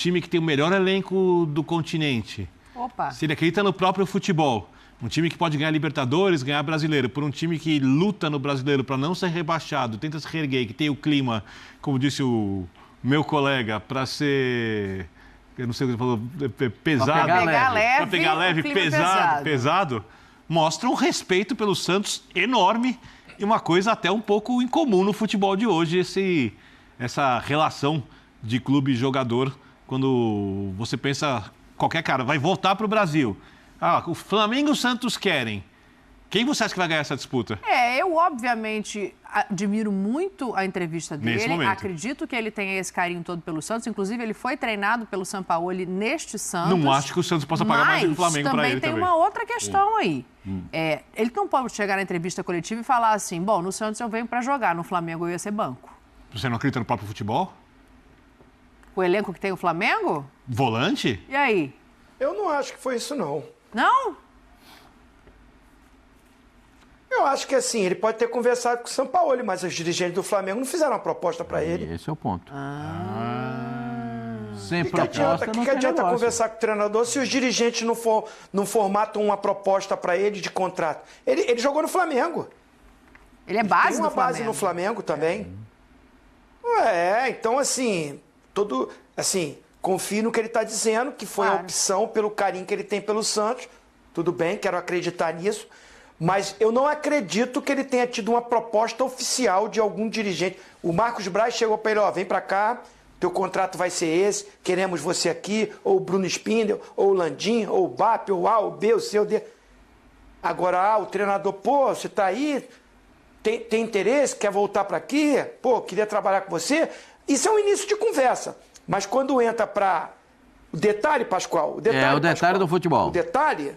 time que tem o melhor elenco do continente, Opa. se ele acredita no próprio futebol, um time que pode ganhar Libertadores, ganhar Brasileiro, por um time que luta no Brasileiro para não ser rebaixado, tenta se reerguer, que tem o clima, como disse o meu colega, para ser... Eu não sei o que ele falou, pesado. Para pegar leve, pesado. Mostra um respeito pelo Santos enorme e uma coisa até um pouco incomum no futebol de hoje, essa relação de clube e jogador, quando você pensa, qualquer cara vai voltar para o Brasil. O Flamengo e o Santos querem. Quem você acha que vai ganhar essa disputa? Eu obviamente admiro muito a entrevista dele. Nesse momento. Acredito que ele tenha esse carinho todo pelo Santos. Inclusive, ele foi treinado pelo Sampaoli neste Santos. Não acho que o Santos possa pagar mais do que o Flamengo para ele também. Mas também tem uma outra questão aí. Ele não pode chegar na entrevista coletiva e falar assim, bom, no Santos eu venho para jogar, no Flamengo eu ia ser banco. Você não acredita no próprio futebol? O elenco que tem o Flamengo? Volante? E aí? Eu não acho que foi isso, não. Não? Eu acho que assim, ele pode ter conversado com o Sampaoli, mas os dirigentes do Flamengo não fizeram uma proposta para ele. Esse é o ponto. Sem O que proposta, adianta, negócio. conversar com o treinador se os dirigentes não formatam uma proposta para ele de contrato? Ele jogou no Flamengo. Ele é base Tem uma do Flamengo. base no Flamengo também. Então assim, confio no que ele está dizendo, que foi a opção pelo carinho que ele tem pelo Santos. Tudo bem, quero acreditar nisso. Mas eu não acredito que ele tenha tido uma proposta oficial de algum dirigente. O Marcos Braz chegou para ele, vem para cá, teu contrato vai ser esse, queremos você aqui, ou o Bruno Spindel, ou o Landim, ou o BAP, ou o A, ou o B, o C, ou o D. Agora, o treinador, você está aí, tem interesse, quer voltar para aqui, queria trabalhar com você. Isso é um início de conversa. Mas quando entra para o detalhe, Pascoal, o detalhe do futebol. O detalhe...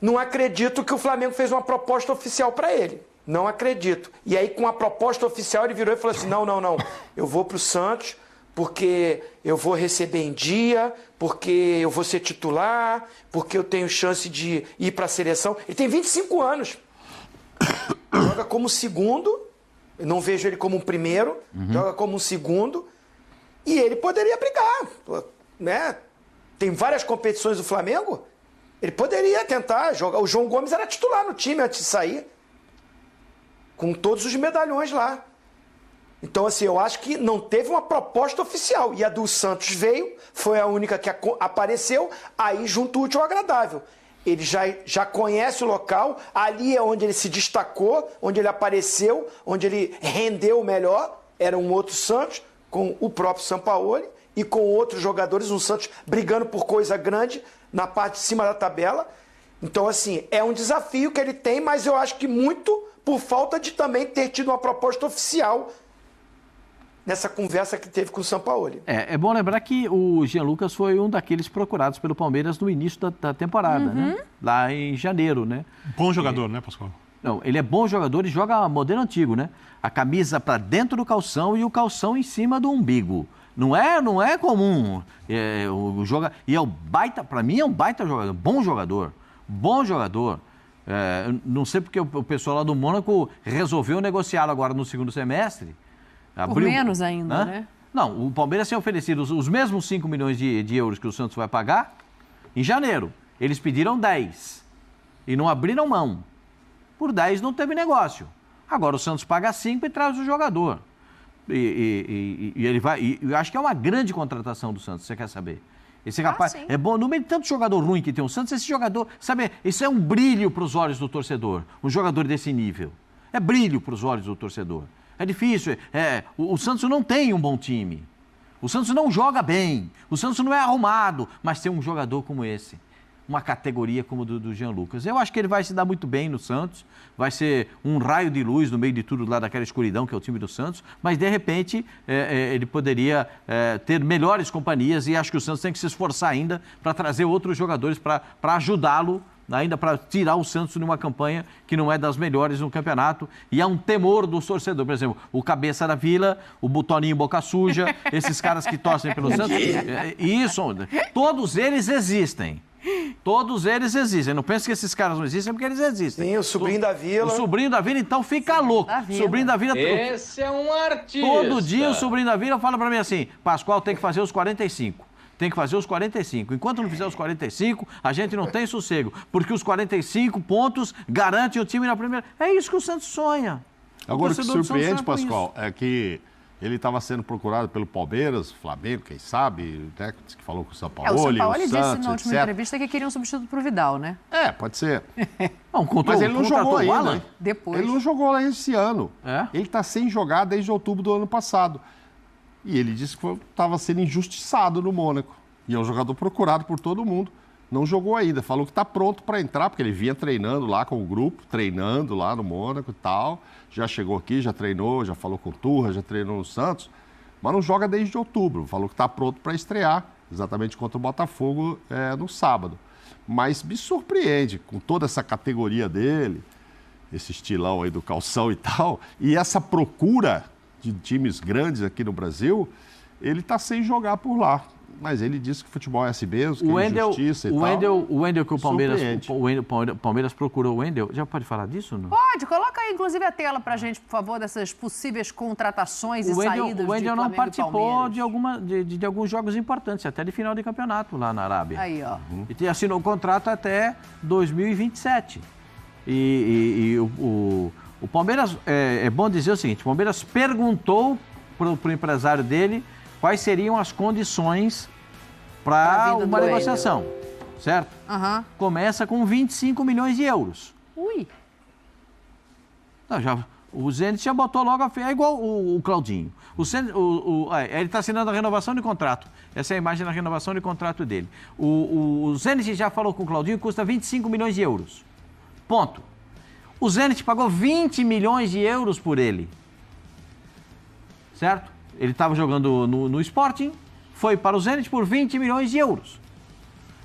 Não acredito que o Flamengo fez uma proposta oficial para ele. Não acredito. E aí, com a proposta oficial, ele virou e falou assim, não. Eu vou para o Santos porque eu vou receber em dia, porque eu vou ser titular, porque eu tenho chance de ir para a seleção. Ele tem 25 anos. Joga como segundo. Eu não vejo ele como um primeiro. Joga como um segundo. E ele poderia brigar. Né? Tem várias competições do Flamengo. Ele poderia tentar jogar. O João Gomes era titular no time antes de sair. Com todos os medalhões lá. Então, assim, eu acho que não teve uma proposta oficial. E a do Santos veio, foi a única que apareceu, aí junto o útil ao agradável. Ele já conhece o local, ali é onde ele se destacou, onde ele apareceu, onde ele rendeu melhor. Era um outro Santos, com o próprio Sampaoli e com outros jogadores, um Santos brigando por coisa grande na parte de cima da tabela. Então, assim, é um desafio que ele tem, mas eu acho que muito por falta de também ter tido uma proposta oficial nessa conversa que teve com o Sampaoli. É bom lembrar que o Jean Lucas foi um daqueles procurados pelo Palmeiras no início da temporada, né? Lá em janeiro, né? Bom jogador, né, Pascoal? Não, ele é bom jogador e joga modelo antigo, né? A camisa para dentro do calção e o calção em cima do umbigo. Não é comum. E é o baita, para mim é um baita jogador, bom jogador. Não sei porque o pessoal lá do Mônaco resolveu negociá-lo agora no segundo semestre. Por menos ainda, né? Não, o Palmeiras tem oferecido os mesmos 5 milhões de euros que o Santos vai pagar em janeiro. Eles pediram 10 e não abriram mão. Por 10 não teve negócio. Agora o Santos paga 5 e traz o jogador. E ele vai. E eu acho que é uma grande contratação do Santos, você quer saber? Esse rapaz é bom, no meio de tanto jogador ruim que tem o Santos, esse jogador, sabe, isso é um brilho para os olhos do torcedor, um jogador desse nível. É brilho para os olhos do torcedor. É difícil, o Santos não tem um bom time. O Santos não joga bem, o Santos não é arrumado, mas tem um jogador como esse. Uma categoria como do Jean Lucas. Eu acho que ele vai se dar muito bem no Santos, vai ser um raio de luz no meio de tudo lá daquela escuridão que é o time do Santos, mas de repente ele poderia ter melhores companhias e acho que o Santos tem que se esforçar ainda para trazer outros jogadores para ajudá-lo, ainda para tirar o Santos de uma campanha que não é das melhores no campeonato e há um temor do torcedor. Por exemplo, o Cabeça da Vila, o Botoninho Boca Suja, esses caras que torcem pelo Santos, todos eles existem. Todos eles existem. Não pense que esses caras não existem porque eles existem. Sim, o sobrinho da Vila. O sobrinho da Vila, então, fica louco. Sobrinho da Vila... Esse é um artista. Todo dia o sobrinho da Vila fala pra mim assim, Pascoal, tem que fazer os 45. Tem que fazer os 45. Enquanto não fizer os 45, a gente não tem sossego. Porque os 45 pontos garantem o time na primeira... É isso que o Santos sonha. Agora, o que surpreende, Pascoal, é que ele estava sendo procurado pelo Palmeiras, Flamengo, quem sabe, né, que falou com o São Paulo, O São Paulo o disse Santos, na última etc. entrevista que queria um substituto pro Vidal, né? Pode ser. Não, Mas ele não jogou ainda. Alan? Depois. Ele não jogou lá esse ano. É? Ele está sem jogar desde outubro do ano passado. E ele disse que estava sendo injustiçado no Mônaco. E é um jogador procurado por todo mundo. Não jogou ainda. Falou que está pronto para entrar, porque ele vinha treinando lá com o grupo, treinando lá no Mônaco e tal. Já chegou aqui, já treinou, já falou com o Turra, já treinou no Santos. Mas não joga desde outubro. Falou que está pronto para estrear, exatamente contra o Botafogo no sábado. Mas me surpreende, com toda essa categoria dele, esse estilão aí do calção e tal, e essa procura de times grandes aqui no Brasil, ele está sem jogar por lá. Mas ele disse que futebol é assim mesmo, que é injustiça e tal. O Wendel que o Palmeiras procurou o Wendel. Já pode falar disso? Não? Pode, coloca aí, inclusive, a tela pra gente, por favor, dessas possíveis contratações e saídas O Wendel de não Flamengo participou e Palmeiras. de alguns jogos importantes, até de final de campeonato lá na Arábia. Aí, ó. E assinou o contrato até 2027. O Palmeiras, é bom dizer o seguinte, o Palmeiras perguntou para o empresário dele quais seriam as condições para uma negociação, certo? Aham. Começa com 25 milhões de euros. Ui. Não, o Zenit já botou logo a fé. É igual o Claudinho. Ele está assinando a renovação de contrato. Essa é a imagem da renovação de contrato dele. O Zenit já falou com o Claudinho que custa 25 milhões de euros. Ponto. O Zenit pagou 20 milhões de euros por ele. Certo? Ele estava jogando no Sporting, foi para o Zenit por 20 milhões de euros.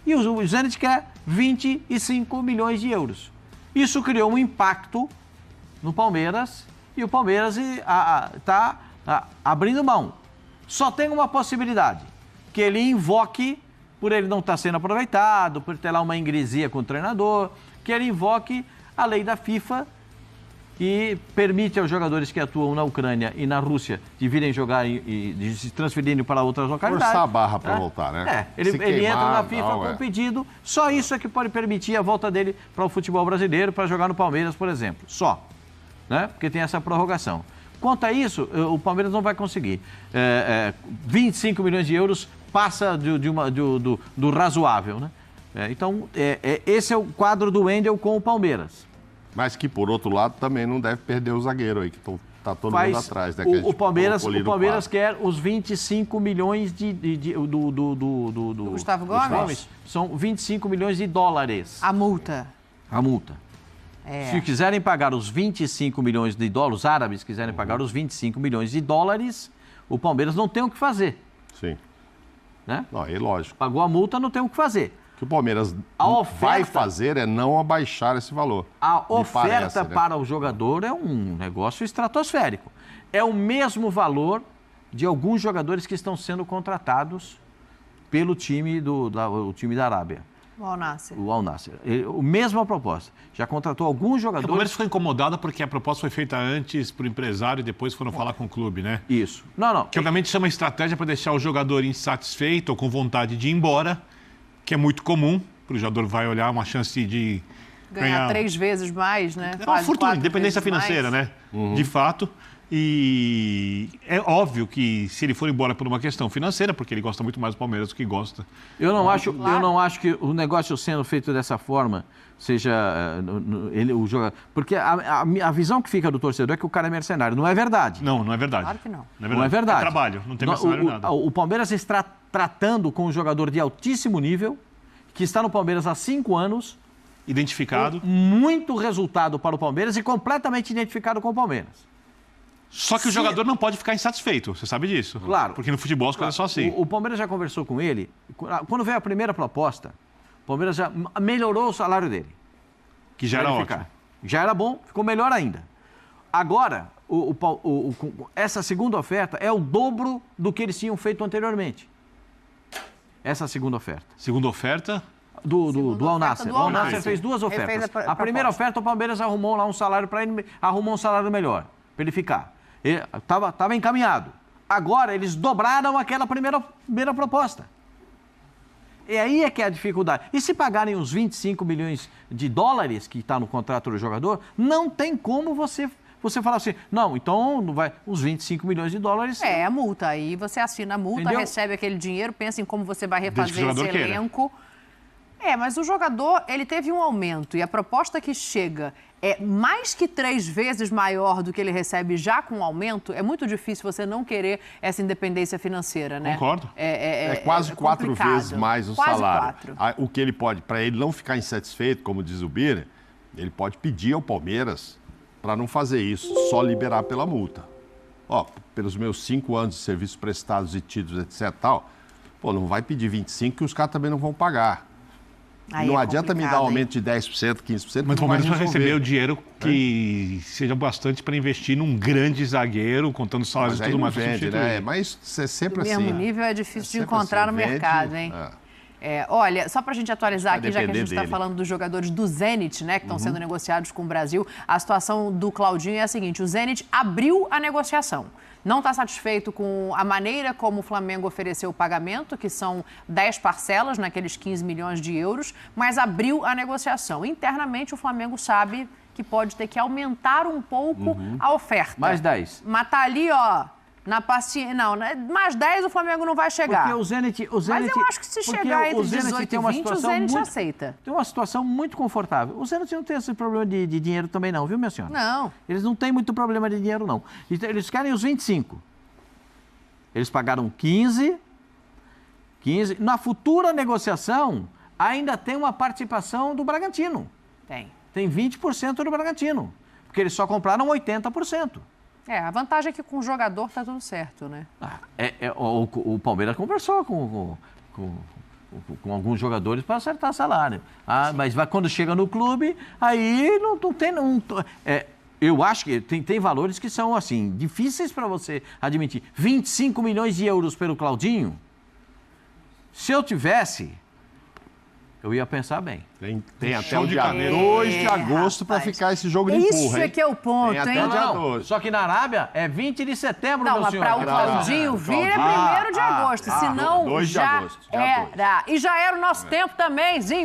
E o Zenit quer 25 milhões de euros. Isso criou um impacto no Palmeiras e o Palmeiras está abrindo mão. Só tem uma possibilidade, que ele invoque, por ele não estar sendo aproveitado, por ter lá uma ingresia com o treinador, que ele invoque a lei da FIFA e permite aos jogadores que atuam na Ucrânia e na Rússia de virem jogar e de se transferirem para outras localidades. Forçar a barra para voltar, né? Ele entra na FIFA com um pedido, só isso é que pode permitir a volta dele para o futebol brasileiro, para jogar no Palmeiras, por exemplo. Só. Né? Porque tem essa prorrogação. Quanto a isso, o Palmeiras não vai conseguir. 25 milhões de euros passa do razoável, né? Então, esse é o quadro do Wendel com o Palmeiras. Mas que, por outro lado, também não deve perder o zagueiro aí, que está todo mundo atrás. Né, o Palmeiras quer os 25 milhões do Gustavo Gomes? São 25 milhões de dólares. A multa. A multa. Se quiserem pagar os 25 milhões de dólares, os árabes quiserem pagar os 25 milhões de dólares, o Palmeiras não tem o que fazer. Sim. Né? Não, é lógico. Pagou a multa, não tem o que fazer. O que o Palmeiras vai fazer é não abaixar esse valor. A oferta para o jogador é um negócio estratosférico. É o mesmo valor de alguns jogadores que estão sendo contratados pelo time da Arábia. O Al-Nassr. O Al-Nassr. A mesma proposta. Já contratou alguns jogadores... O Palmeiras ficou incomodado porque a proposta foi feita antes para o empresário e depois foram falar com o clube, né? Isso. Não. Que obviamente isso é uma estratégia para deixar o jogador insatisfeito ou com vontade de ir embora, que é muito comum. O jogador vai olhar uma chance de ganhar 3 vezes mais, né? É uma fortuna, independência financeira, né? De fato. E é óbvio que se ele for embora por uma questão financeira, porque ele gosta muito mais do Palmeiras do que gosta. Eu não acho que o negócio sendo feito dessa forma seja o jogador. Porque a visão que fica do torcedor é que o cara é mercenário. Não é verdade. Não é verdade. Claro que não. Não é verdade. É trabalho, não tem mercenário nada. O Palmeiras está tratando com um jogador de altíssimo nível, que está no Palmeiras há 5 anos. Identificado. Muito resultado para o Palmeiras e completamente identificado com o Palmeiras. Só que o jogador não pode ficar insatisfeito, você sabe disso. Claro. Porque no futebol as coisas são assim. O Palmeiras já conversou com ele. Quando veio a primeira proposta, o Palmeiras já melhorou o salário dele. Que já era ótimo. Já era bom, ficou melhor ainda. Agora, essa segunda oferta é o dobro do que eles tinham feito anteriormente. Essa segunda oferta. Segunda oferta? do Al Nassr. O Al Nassr fez duas Ele fez ofertas. a A primeira proposta. oferta, o Palmeiras arrumou lá um salário para ele, arrumou um salário melhor, para ele ficar. Estava encaminhado. Agora, eles dobraram aquela primeira proposta. E aí é que é a dificuldade. E se pagarem os 25 milhões de dólares que está no contrato do jogador, não tem como você falar assim, não, então não vai, os 25 milhões de dólares... É a multa. Aí você assina a multa, Entendeu? recebe aquele dinheiro, pensa em como você vai Desde que o refazer esse jogador queira. elenco. Mas o jogador, ele teve um aumento e a proposta que chega é mais que 3 vezes maior do que ele recebe já com o aumento. É muito difícil você não querer essa independência financeira, né? Concordo. É quase 4 complicado. vezes mais o Quase salário. 4. O que ele pode, para ele não ficar insatisfeito, como diz o Bira, ele pode pedir ao Palmeiras para não fazer isso, só liberar pela multa. Pelos meus 5 anos de serviços prestados e tidos, etc. Tal, não vai pedir 25 que os caras também não vão pagar. Aí não é adianta me dar complicado, aumento de 10%, 15%. Mas o não vai Palmeiras vai resolver. receber o dinheiro que seja bastante para investir num grande zagueiro, contando salários Mas e aí tudo não mais. pra vende, substituir. né? Mas é sempre O assim. mesmo nível é difícil de sempre encontrar assim, no vende, mercado, hein? Olha, só para a gente atualizar Vai aqui, já que a depender gente está dele. falando dos jogadores do Zenit, né, que estão sendo negociados com o Brasil, a situação do Claudinho é a seguinte: o Zenit abriu a negociação. Não está satisfeito com a maneira como o Flamengo ofereceu o pagamento, que são 10 parcelas, naqueles 15 milhões de euros, mas abriu a negociação. Internamente, o Flamengo sabe que pode ter que aumentar um pouco a oferta. Mais 10. Mas tá ali, ó, na paciência. Não, né? Mais 10 o Flamengo não vai chegar. Porque o Zenit... Mas eu acho que se porque chegar entre o Zenit 18 tem e uma 20, o situação Zenit muito- aceita. Tem uma situação muito confortável. O Zenit não tem esse problema de dinheiro também não, viu, minha senhora? Não. Eles não têm muito problema de dinheiro, não. Eles querem os 25. Eles pagaram 15. Na futura negociação, ainda tem uma participação do Bragantino. Tem 20% do Bragantino. Porque eles só compraram 80%. A vantagem é que com o jogador tá tudo certo, né? O Palmeiras conversou com alguns jogadores para acertar salário. Mas quando chega no clube, aí não tem... eu acho que tem valores que são, assim, difíceis para você admitir. 25 milhões de euros pelo Claudinho, se eu tivesse, eu ia pensar bem. Tem até Show o de dia caneta. 2 de agosto para rapaz. ficar esse jogo de Isso empurra, é hein? que é o ponto, Tem até hein? o dia 12. Só que na Arábia é 20 de setembro, Não, meu mas senhor. para o Claudinho vir é 1º de agosto, senão 2 de já agosto, dia 2. era. E já era o nosso tempo também, Zinho.